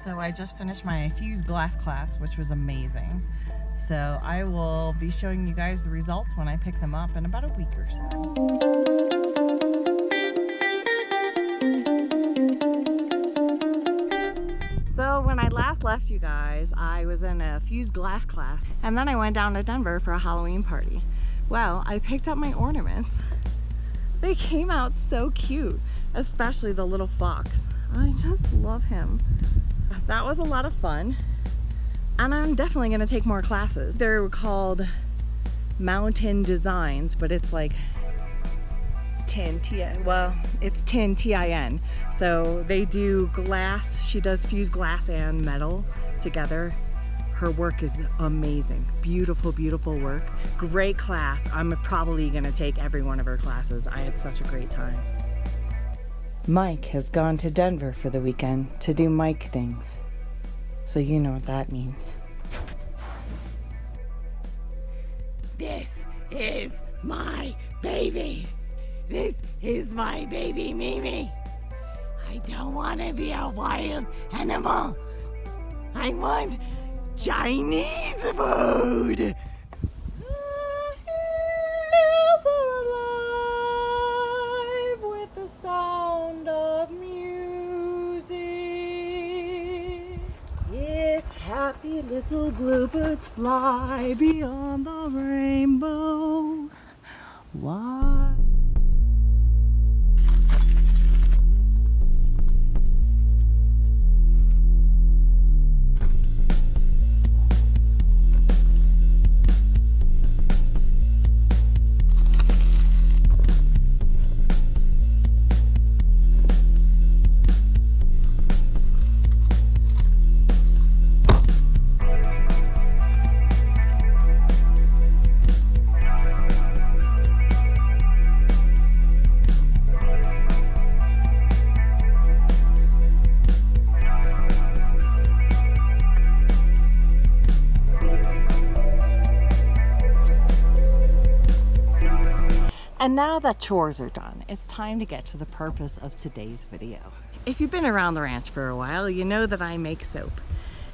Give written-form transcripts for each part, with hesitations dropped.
So I just finished my fused glass class, which was amazing. So I will be showing you guys the results when I pick them up in about a week or so. So when I last left you guys, I was in a fused glass class, and then I went down to Denver for a Halloween party. Well, I picked up my ornaments. They came out so cute, especially the little fox. I just love him. That was a lot of fun, and I'm definitely gonna take more classes. They're called Mountain Designs, but it's like tin, well, it's tin, T-I-N. So they do glass, she does fuse glass and metal together. Her work is amazing. Beautiful, beautiful work. Great class. I'm probably gonna take every one of her classes. I had such a great time. Mike has gone to Denver for the weekend to do Mike things. So you know what that means. This is my baby. This is my baby Mimi. I don't want to be a wild animal. I want Chinese food. The hills are alive with the sound of music. If happy little bluebirds fly beyond the rainbow, why? And now that chores are done, it's time to get to the purpose of today's video. If you've been around the ranch for a while, you know that I make soap,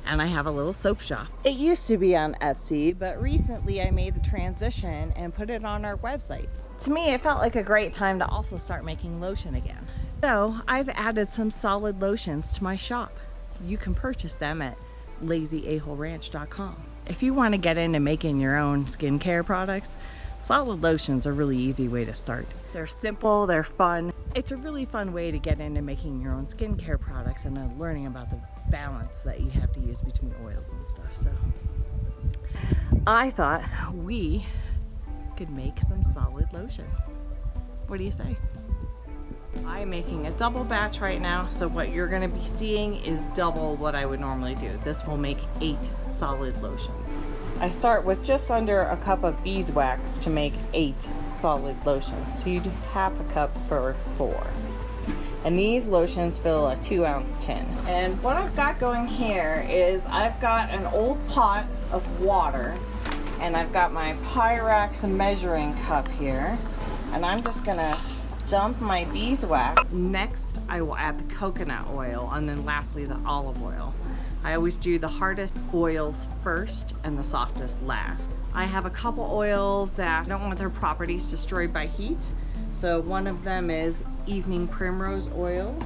and I have a little soap shop. It used to be on Etsy, but recently I made the transition and put it on our website. To me, it felt like a great time to also start making lotion again. So I've added some solid lotions to my shop. You can purchase them at lazyaholeranch.com. If you want to get into making your own skincare products, solid lotion's a really easy way to start. They're simple, they're fun. It's a really fun way to get into making your own skincare products and then learning about the balance that you have to use between oils and stuff. So I thought we could make some solid lotion. What do you say? I'm making a double batch right now, so what you're going to be seeing is double what I would normally do. This will make 8 solid lotions. I start with just under a cup of beeswax to make 8 solid lotions. So you do half a cup for 4. And these lotions fill a 2-ounce tin. And what I've got going here is I've got an old pot of water, and I've got my Pyrex measuring cup here, and I'm just gonna dump my beeswax. Next, I will add the coconut oil, and then lastly the olive oil. I always do the hardest oils first and the softest last. I have a couple oils that I don't want their properties destroyed by heat. So one of them is evening primrose oil,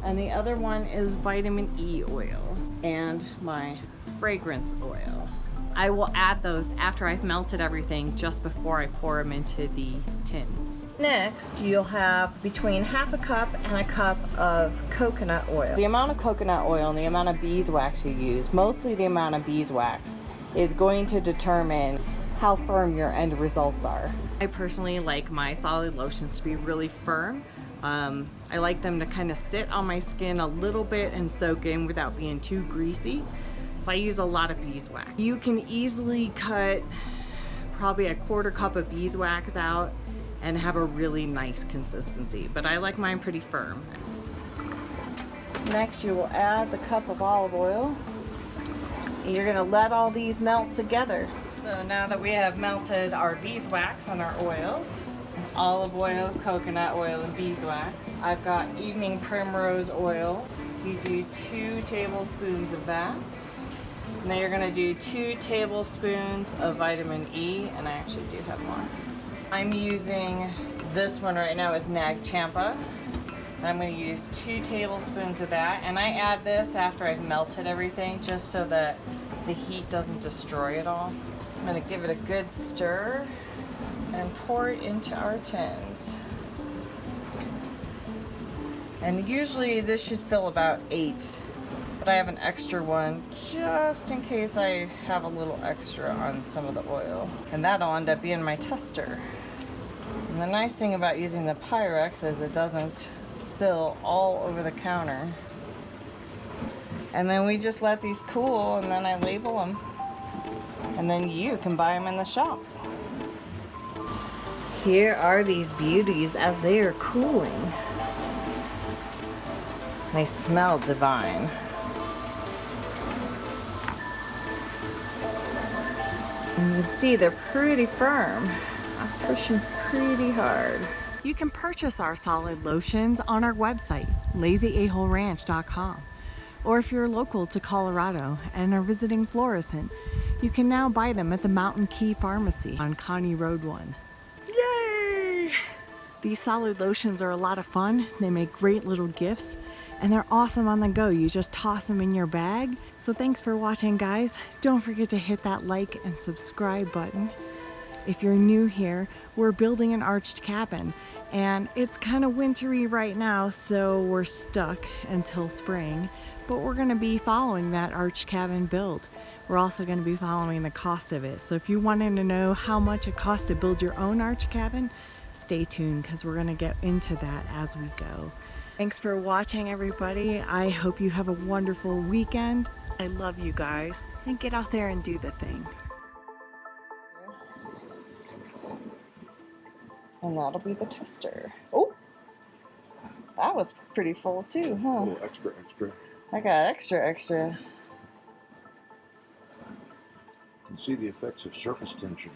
and the other one is vitamin E oil, and my fragrance oil. I will add those after I've melted everything, just before I pour them into the tins. Next, you'll have between half a cup and a cup of coconut oil. The amount of coconut oil and the amount of beeswax you use, mostly the amount of beeswax, is going to determine how firm your end results are. I personally like my solid lotions to be really firm. I like them to kind of sit on my skin a little bit and soak in without being too greasy. So I use a lot of beeswax. You can easily cut probably a quarter cup of beeswax out and have a really nice consistency, but I like mine pretty firm. Next, you will add the cup of olive oil. And you're gonna let all these melt together. So now that we have melted our beeswax and our oils, olive oil, coconut oil, and beeswax, I've got evening primrose oil, You do 2 tablespoons of that. And then you're gonna do 2 tablespoons of vitamin E, and I actually do have more. I'm using this one right now is Nag Champa. And I'm gonna use 2 tablespoons of that. And I add this after I've melted everything, just so that the heat doesn't destroy it all. I'm gonna give it a good stir and pour it into our tins. And usually this should fill about 8, but I have an extra one just in case I have a little extra on some of the oil. And that'll end up being my tester. And the nice thing about using the Pyrex is it doesn't spill all over the counter. And then we just let these cool, and then I label them. And then you can buy them in the shop. Here are these beauties as they are cooling. They smell divine. And you can see they're pretty firm. I'm pushing pretty hard. You can purchase our solid lotions on our website, lazyaholeranch.com. Or if you're local to Colorado and are visiting Florissant, you can now buy them at the Mountain Key Pharmacy on Connie Road 1. Yay! These solid lotions are a lot of fun. They make great little gifts, and they're awesome on the go. You just toss them in your bag. So thanks for watching, guys. Don't forget to hit that like and subscribe button. If you're new here, we're building an arched cabin, and it's kind of wintry right now, so we're stuck until spring, but we're gonna be following that arched cabin build. We're also gonna be following the cost of it. So if you wanted to know how much it costs to build your own arched cabin, stay tuned, because we're gonna get into that as we go. Thanks for watching, everybody. I hope you have a wonderful weekend. I love you guys, and get out there and do the thing. And that'll be the tester. Oh, that was pretty full too, huh? Oh, extra. I got extra. You can see the effects of surface tension.